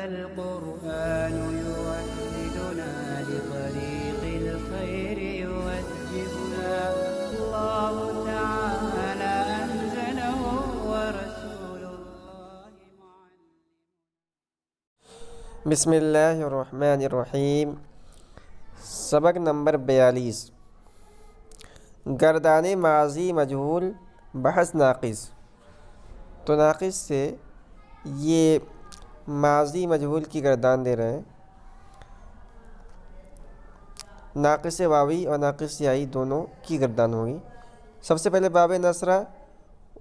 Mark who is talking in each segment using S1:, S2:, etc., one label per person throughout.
S1: القرآن يوحدنا لطريق الخير يوجهنا الله تعالى أنزله ورسول الله معلم.
S2: بسم اللہ الرحمن الرحیم. سبق نمبر 42. گردان ماضی مجہول بحث ناقص. تو ناقص سے یہ ماضی مجہول کی گردان دے رہے ہیں. ناقص واوی اور ناقص یائی دونوں کی گردان ہوگی. سب سے پہلے باب نصرہ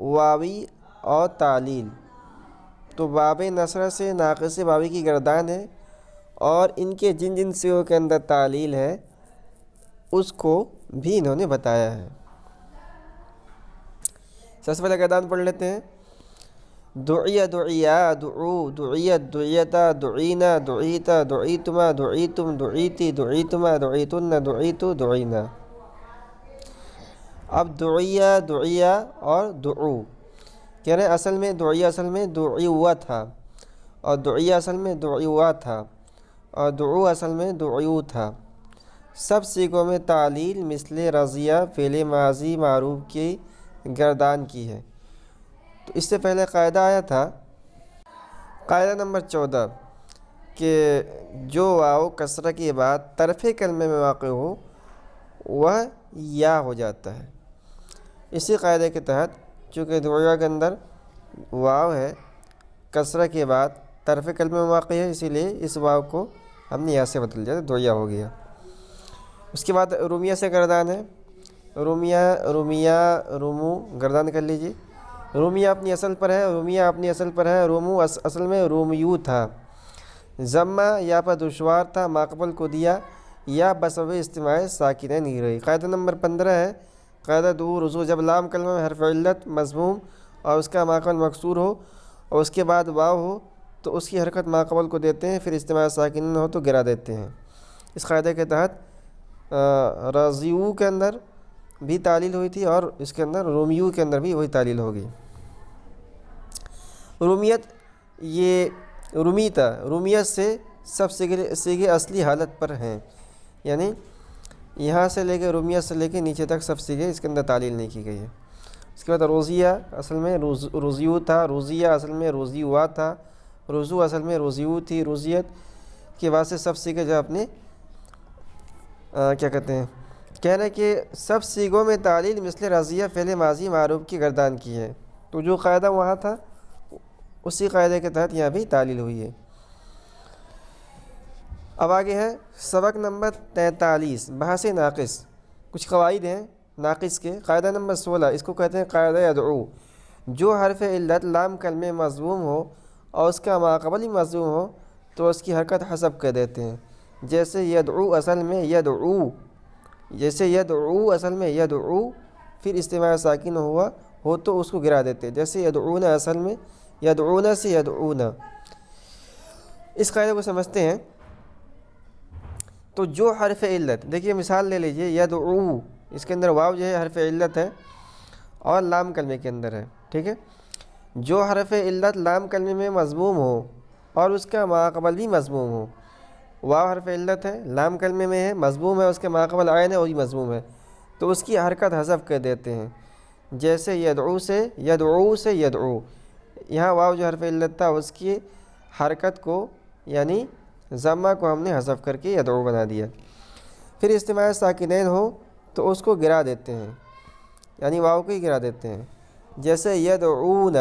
S2: واوی اور تعلیل. تو باب نصرہ سے ناقص واوی کی گردان ہے اور ان کے جن جن سیغوں کے اندر تعلیل ہے اس کو بھی انہوں نے بتایا ہے. سب سے پہلے گردان پڑھ لیتے ہیں. دعی دعیا دعو دعیت دعیتا دعینا دعیتا دعیتما دعیتم دعیتی دعیتما دعیتن دعیتو دعینا. اب دعیا دعیا اور دعو کہہ رہے ہیں اصل میں دعیا اصل میں دعیوا تھا اور دعیا اصل میں دعیوا تھا اور دعو اصل میں دعیو تھا. سب سیغوں میں تعلیل مثل رضیہ فعل ماضی معروف کی گردان کی ہے. تو اس سے پہلے قاعدہ آیا تھا قاعدہ نمبر 14 کہ جو واو کسرہ کے بعد طرف کلمے میں واقع ہو وہ یا ہو جاتا ہے. اسی قاعدے کے تحت چونکہ دعیا کے اندر واو ہے کسرہ کے بعد طرف کلمے میں واقع ہے اسی لیے اس واو کو ہم نے یا سے بدل دیا دعیا ہو گیا. اس کے بعد رومیہ سے گردان ہے. رومیہ رومو گردان کر لیجیے. رومیہ اپنی اصل پر ہے رومیہ اپنی اصل پر ہے. رومو اصل میں رومیو تھا. ضمہ یا پر دشوار تھا ماقبل کو دیا یا بسبب استماع ساکنہ نہیں رہی. قاعدہ نمبر 15 ہے قاعدہ دو رجوع. جب لام کلمہ میں حرف علت مضموم اور اس کا ماقبل مکسور ہو اور اس کے بعد واو ہو تو اس کی حرکت ماقبل کو دیتے ہیں پھر استماع ساکنہ ہو تو گرا دیتے ہیں. اس قاعدے کے تحت رضیو کے اندر بھی تعلیل ہوئی تھی اور اس کے اندر رومیو کے اندر بھی وہی تعلیل ہوگی. رومیت یہ رومیتا رومیت سے سب سیغے اصلی حالت پر ہیں یعنی یہاں سے لے کے رومیت سے لے کے نیچے تک سب سیغے اس کے اندر تعلیل نہیں کی گئی ہے. اس کے بعد روزیہ اصل میں روزیو تھا. روزیہ اصل میں روزیوا تھا. روزو اصل میں روزیو تھی. روزیت کے بعد سے سب سیغے جو اپنے کیا کہتے ہیں کہہ رہے کہ سب سیغوں میں تعلیل مثل رضیہ فعل ماضی معروف کی گردان کی ہے. تو جو قاعدہ وہاں تھا اسی قاعدے کے تحت یہاں بھی تعلیل ہوئی ہے. اب آگے ہے سبق نمبر 43 بحث ناقص. کچھ قواعد ہیں ناقص کے. قاعدہ نمبر 16 اس کو کہتے ہیں قاعدہ یدعو. جو حرف علت لام کلمے مضموم ہو اور اس کا ماقبل ہی مضموم ہو تو اس کی حرکت حذف کر دیتے ہیں. جیسے یدعو اصل میں یدعو جیسے یدعو اصل میں یدعو پھر استماع ساکن ہوا ہو تو اس کو گرا دیتے ہیں. جیسے یدعون اصل میں یدعون سے یدعون. اس قاعدے کو سمجھتے ہیں. تو جو حرف علت دیکھیے مثال لے لیجئے یدعو اس کے اندر واو جو ہے حرف علت ہے اور لام کلمے کے اندر ہے. ٹھیک ہے. جو حرف علت لام کلمے میں مضموم ہو اور اس کا ماقبل بھی مضموم ہو. واو حرف علت ہے لام کلمے میں ہے مضموم ہے اس کے ماقبل عین ہے وہی مضموم ہے تو اس کی حرکت حذف کر دیتے ہیں. جیسے یدعو سے یدعو. یہاں واو جو حرف علت تھا اس کی حرکت کو یعنی ضمہ کو ہم نے حذف کر کے یدعو بنا دیا. پھر استماع ساکنین ہو تو اس کو گرا دیتے ہیں یعنی واو کو ہی گرا دیتے ہیں. جیسے یدعون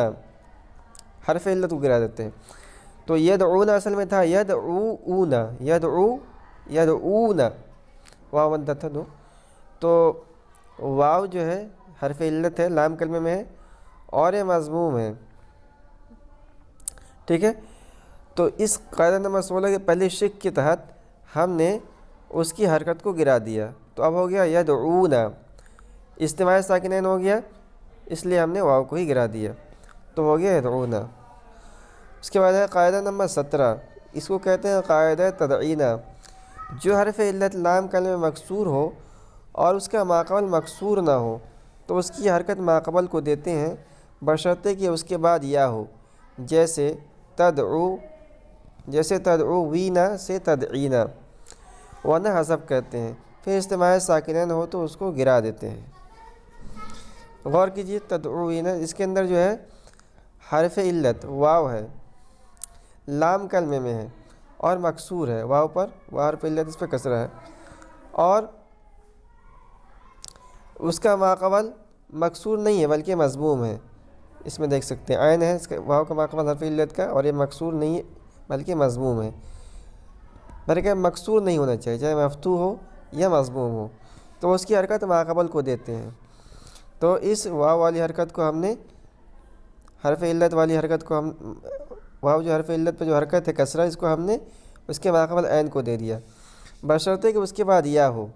S2: حرف علت کو گرا دیتے ہیں. تو یدعون اصل میں تھا یدعون واو بنتا تھا تو واو جو ہے حرف علت ہے لام کلمے میں ہے اور یہ مضموم ہے. ٹھیک ہے. تو اس قاعدہ نمبر 16 کے پہلے شق کے تحت ہم نے اس کی حرکت کو گرا دیا تو اب ہو گیا یدعون. استماع ساکنین ہو گیا اس لیے ہم نے واو کو ہی گرا دیا تو ہو گیا یدعون. اس کے بعد ہے قاعدہ نمبر 17. اس کو کہتے ہیں قاعدہ تدعینہ. جو حرف علت لام کلمہ مکسور ہو اور اس کا ماقبل مکسور نہ ہو تو اس کی حرکت ماقبل کو دیتے ہیں بشرطے کہ اس کے بعد یا ہو. جیسے تدعو جیسے تدعوینا سے تدعینا، ورنہ حذف کرتے ہیں، پھر اجتماع ساکنین ہو تو اس کو گرا دیتے ہیں۔ غور کیجیے، تدعوینا اس کے اندر جو ہے حرف علت واو ہے، لام کلمے میں ہے اور مکسور ہے، واو پر واو حرف علت، اس پہ کسرہ ہے، اور اس کا ماقبل مکسور نہیں ہے بلکہ مضموم ہے۔ اس میں دیکھ سکتے ہیں عین ہے، اس کا واو کا ماقبل حرف علت کا، اور یہ مکسور نہیں ہے بلکہ مضموم ہے، بلکہ مکسور نہیں ہونا چاہیے، چاہے مفتوح ہو یا مضموم ہو، تو اس کی حرکت ماقبل کو دیتے ہیں۔ تو اس واو والی حرکت کو ہم نے، حرف علت والی حرکت کو ہم، واو جو حرف علت پہ جو حرکت ہے کسرہ، اس کو ہم نے اس کے ماقبل عین کو دے دیا، بشرطے کہ اس کے بعد یا ہو۔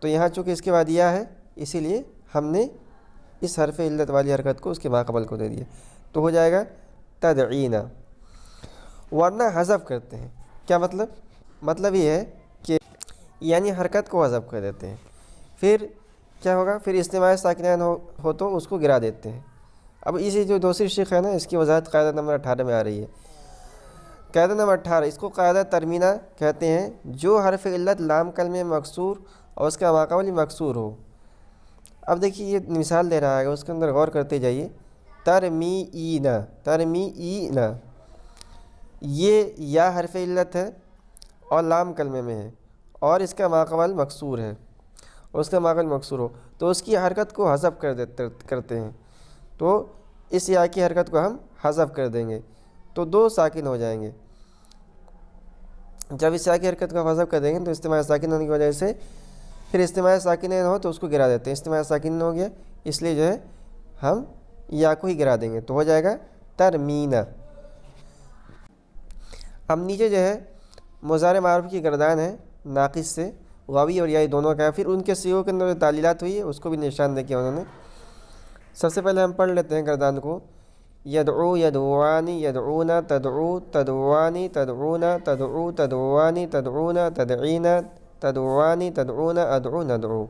S2: تو یہاں چونکہ اس کے بعد یا ہے، اسی لیے ہم نے اس حرف علت والی حرکت کو اس کے ماقبل کو دے دیا، تو ہو جائے گا تدعینا۔ ورنہ حذف کرتے ہیں، کیا مطلب؟ مطلب یہ ہے کہ یعنی حرکت کو حذف کر دیتے ہیں، پھر کیا ہوگا؟ پھر اجتماع ساکنین ہو تو اس کو گرا دیتے ہیں۔ اب اسی جو دوسری شق ہے نا، اس کی وضاحت قاعدہ نمبر 18 میں آ رہی ہے۔ قاعدہ نمبر 18 اس کو قاعدہ ترمینہ کہتے ہیں، جو حرف علت لام کلمے مکسور اور اس کا ماقبل مکسور ہو۔ اب دیکھیے یہ مثال دے رہا ہے، اس کے اندر غور کرتے جائیے۔ ترمیئینا، ترمیئینا، یہ یا حرف علت ہے اور لام کلمے میں ہے، اور اس کا ماقبل مکسور ہے، اور اس کا ماقبل مکسور ہو تو اس کی حرکت کو حذف کرتے ہیں، تو اس یا کی حرکت کو ہم حذف کر دیں گے تو دو ساکن ہو جائیں گے۔ جب اس یا کی حرکت کو حذف کر دیں گے تو اجتماع ساکن ہونے کی وجہ سے پھر اجتماع ساکنین ہو تو اس کو گرا دیتے ہیں، اجتماع ساکن ہو گیا اس لیے جو ہے ہم یا کو ہی گرا دیں گے، تو ہو جائے گا ترمینا۔ اب نیچے جو ہے مضارع معروف کی گردان ہے ناقص سے، واوی اور یائی دونوں کا ہے، پھر ان کے صیغوں کے اندر جو تعلیلات ہوئی ہے اس کو بھی نشان دے کیا انہوں نے۔ سب سے پہلے ہم پڑھ لیتے ہیں گردان کو۔ یدعو یدعوانی یدعونا تدعو تدعوانی تدعونا تدعو تدعوانی تدعونا تدعینا تدعوانی تدعونا ادعو ندعو۔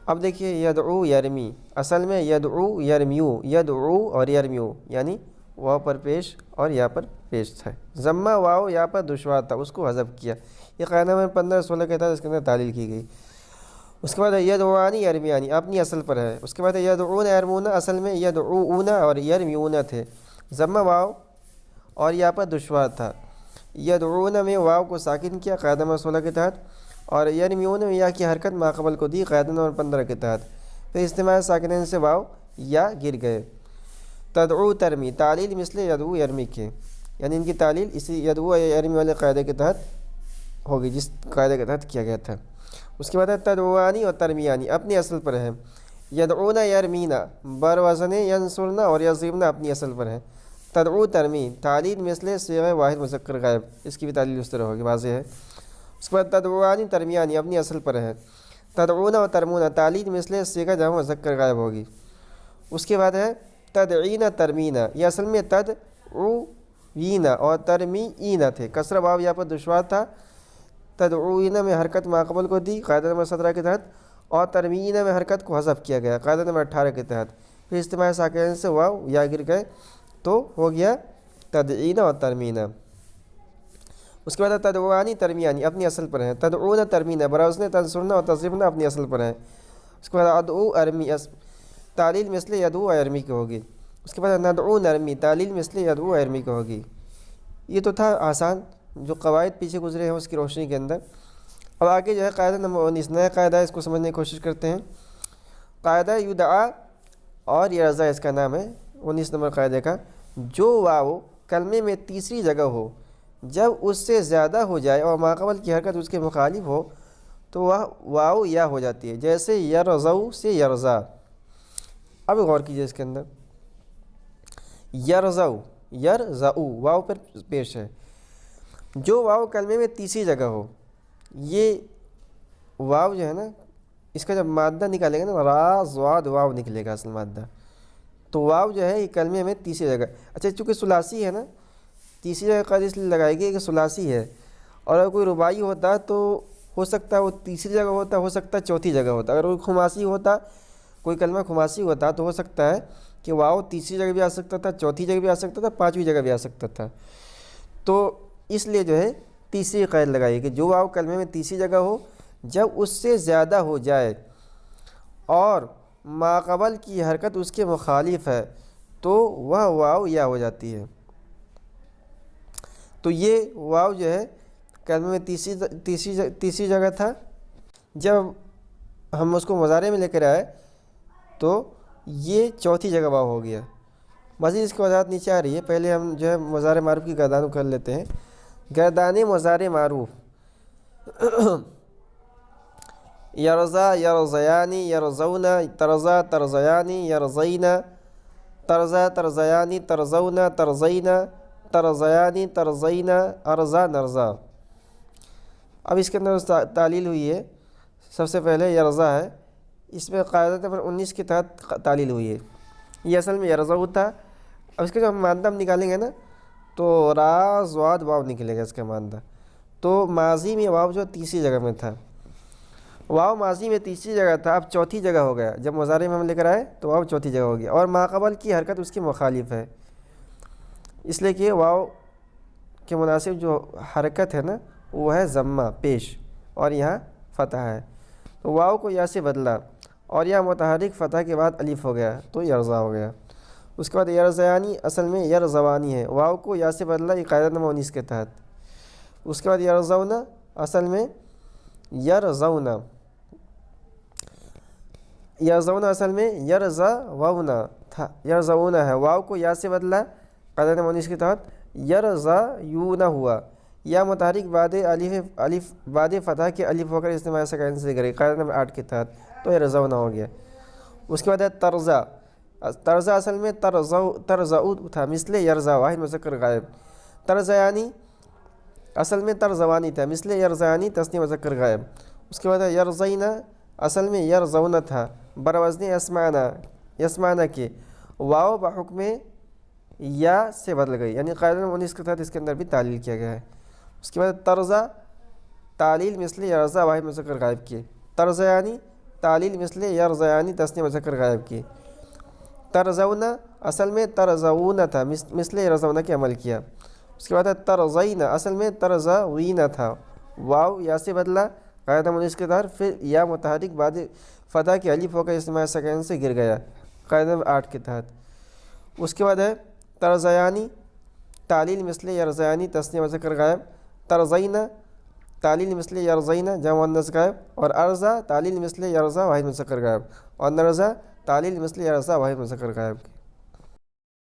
S2: اب دیکھیے یدعو یرمی، اصل میں یدعو یرمیو، یدعو اور یرمیو یعنی واو پر پیش اور یا پر پیش تھا، ضمہ واو یا پر دشوار تھا، اس کو حذف کیا۔ یہ قاعدہ نمبر 15-16 کے تحت اس کے اندر تعلیل کی گئی۔ اس کے بعد یدعوانی یرمیانی اپنی اصل پر ہے۔ اس کے بعد یدعون یرمون، اصل میں یدعون اور یرمیون تھے، ضمہ واو اور یا پر دشوار تھا۔ یدعون میں واو کو ساکن کیا قاعدہ نمبر 16 کے تحت، اور یرمیون میں یا کی حرکت ماقبل کو دی قاعدہ نمبر 15 کے تحت، پھر اجتماع ساکنین سے واو یا گر گئے۔ تدعو ترمی، تعلیل مثل یدعو یرمی کے، یعنی ان کی تعلیل اسی یدعو یرمی والے قاعدے کے تحت ہوگی جس قاعدے کے تحت کیا گیا تھا۔ اس کے بعد ہے تدعوانی اور ترمیانی اپنی اصل پر ہے۔ یدعونا یرمینا بر وزن ینصرنا اور یضربنا اپنی اصل پر ہے۔ تدعو ترمی تعلیل مثل صیغہ واحد مذکر غائب، اس کی بھی تعلیل اس طرح ہوگی، واضح ہے۔ اس کے بعد تدعوانی ترمیانی اپنی اصل پر ہے۔ تدعونا و ترمونا تعلیل مثل صیغہ جمع مذکر غائب ہوگی۔ اس کے بعد ہے تدعینا ترمینا، یہ اصل میں تدعوینا اور ترمیینا تھے، کسرہ واو یا پر دشوار تھا۔ تدعوینا میں حرکت ماقبل کو دی قاعدہ نمبر 17 کے تحت، اور ترمیینا میں حرکت کو حذف کیا گیا قاعدہ نمبر 18 کے تحت، پھر اجتماع ساکنین سے واو یا گر گئے تو ہو گیا تدعینا اور ترمینا۔ اس کے بعد تدعوانی ترمیانی اپنی اصل پر ہیں۔ تدعون ترمینا براوزن تنصرنا اور تضربنا اپنی اصل پر ہیں۔ اس کے بعد ادعو ارمی تعلیل مثل یدعو ارمی کی ہوگی۔ اس کے بعد ندعو نرمی تعلیل مثل یدعو ارمی کی ہوگی۔ یہ تو تھا آسان، جو قواعد پیچھے گزرے ہیں اس کی روشنی کے اندر۔ اب آگے جو ہے قاعدہ نمبر 19 نیا قاعدہ ہے، اس کو سمجھنے کی کوشش کرتے ہیں۔ قاعدہ یدعا اور یرضا اس کا نام ہے 19 نمبر قاعدے کا۔ جو واو کلمے میں تیسری جگہ ہو، جب اس سے زیادہ ہو جائے اور ماقبل کی حرکت اس کے مخالف ہو تو وہ واو یا ہو جاتی ہے، جیسے یرزو سے یرزا۔ اب غور کیجئے اس کے اندر، یرزو یرزو واو پر پیش ہے، جو واو کلمے میں تیسری جگہ ہو، یہ واو جو ہے نا، اس کا جب مادہ نکالے گا نا، را زواد واو نکلے گا اصل مادہ، تو واو جو ہے یہ کلمے میں تیسری جگہ۔ اچھا چونکہ ثلاثی ہے نا، تیسری جگہ قاعدہ اس لیے لگائے گی کہ ثلاثی ہے، اور اگر کوئی رباعی ہوتا تو ہو سکتا ہے وہ تیسری جگہ ہوتا، ہو سکتا ہے چوتھی جگہ ہوتا۔ اگر کوئی خماسی ہوتا، کوئی کلمہ خماسی ہوتا تو ہو سکتا ہے کہ واو تیسری جگہ بھی آ سکتا تھا، چوتھی جگہ بھی آ سکتا تھا، پانچویں جگہ بھی آ سکتا تھا، تو اس لیے جو ہے تیسری قید لگائی کہ جو واو کلمے میں تیسری جگہ ہو، جب اس سے زیادہ ہو جائے اور ماقبل کی حرکت اس کے مخالف ہے تو وہ واو یا ہو جاتی ہے۔ تو یہ واو جو ہے کلمے میں تیسری جگہ تھا، جب ہم اس کو مضارع میں لے کر آئے تو یہ چوتھی جگہ واو ہو گیا۔ مزید اس کی وضاحت نیچے آ رہی ہے، پہلے ہم جو ہے مضارع معروف کی گردان کر لیتے ہیں۔ گردان مضارع معروف یرزا یرزیانی یرزونا، ترزا ترزیانی یرزینا، ترزا ترزیانی ترزونا ترزینا، ترزیانی ترزینا، ارزا نرزا۔ اب اس کے اندر تعلیل ہوئی ہے، سب سے پہلے یرزا ہے، اس میں قاعدہ نمبر 19 کے تحت تعلیل ہوئی ہے۔ یہ اصل میں یرزا تھا۔ اب اس کا جو ہم مادہ ہم نکالیں گے نا تو را زواد واو نکلے گا اس کا مادہ۔ تو ماضی میں واو جو تیسری جگہ میں تھا، واو ماضی میں تیسری جگہ تھا، اب چوتھی جگہ ہو گیا، جب مضارع میں ہم لے کر آئے تو واو چوتھی جگہ ہو گیا، اور ماقبل کی حرکت اس کے مخالف ہے، اس لیے کہ واو کے مناسب جو حرکت ہے نا وہ ہے ضمہ پیش، اور یہاں فتح ہے، تو واو کو یا سے بدلا اور یہاں متحرک فتح کے بعد الف ہو گیا تو یرزا ہو گیا۔ اس کے بعد یرزیانی اصل میں یرزوانی ہے، واو کو یا سے بدلا، یہ قاعدہ نمبر 19 کے تحت۔ اس کے بعد یرزونا اصل میں یرزونا، یرزونا اصل میں یرزونا تھا، یرزونا ہے، واو کو یا سے بدلا قاعدہ نمبر 19 کے تحت، یرزیونا ہوا، یا متحرک بعد الف بعد فتح کے الف ہو کر استعمال سکین سے کرے قاعدہ نمبر 8 کے تحت، تو یرزونا ہو گیا۔ اس کے بعد ہے ترزا، ترزا اصل میں ترزعو تھا، مثل یرزا واحد مذکر غائب، ترزیانی اصل میں ترزوانی تھا، مثل یرزیانی تثنیہ مذکر غائب۔ اس کے بعد ہے یرزینا اصل میں یرزونا تھا، بروزن یسمعنا، یسمعنا کے، واو بحکم یا سے بدل گئی، یعنی قاعدہ نمبر 19 کے تحت اس کے اندر بھی تعلیل کیا گیا ہے۔ اس کے بعد ترزا تعلیل مثل یرزا واحد مذکر غائب کی، ترزیانی تعلیل مثل یرزیانی تثنیہ مذکر غائب کی، ترزونا اصل میں ترزونا تھا، مثل یرزونا کے عمل کیا۔ اس کے بعد ہے ترزینا اصل میں ترزوینا تھا، واو یا سے بدلا قاعدہ نمبر 19 کے تحت، پھر یا متحرک بعد فتح کے الف ہو کر استعمال سکین سے گر گیا قاعدہ نمبر 8 کے تحت۔ اس کے بعد ہے ترزیانی تعلیل مثل یرزیانی تثنیہ مذکر غائب، ترزینا تعلیل مثل یرزینا جمع مؤنث غائب، اور ارزا تعلیل مثل یرزا واحد مذکر غائب، اور نرزا تعلیل مثل یرزا واحد مذکر غائب۔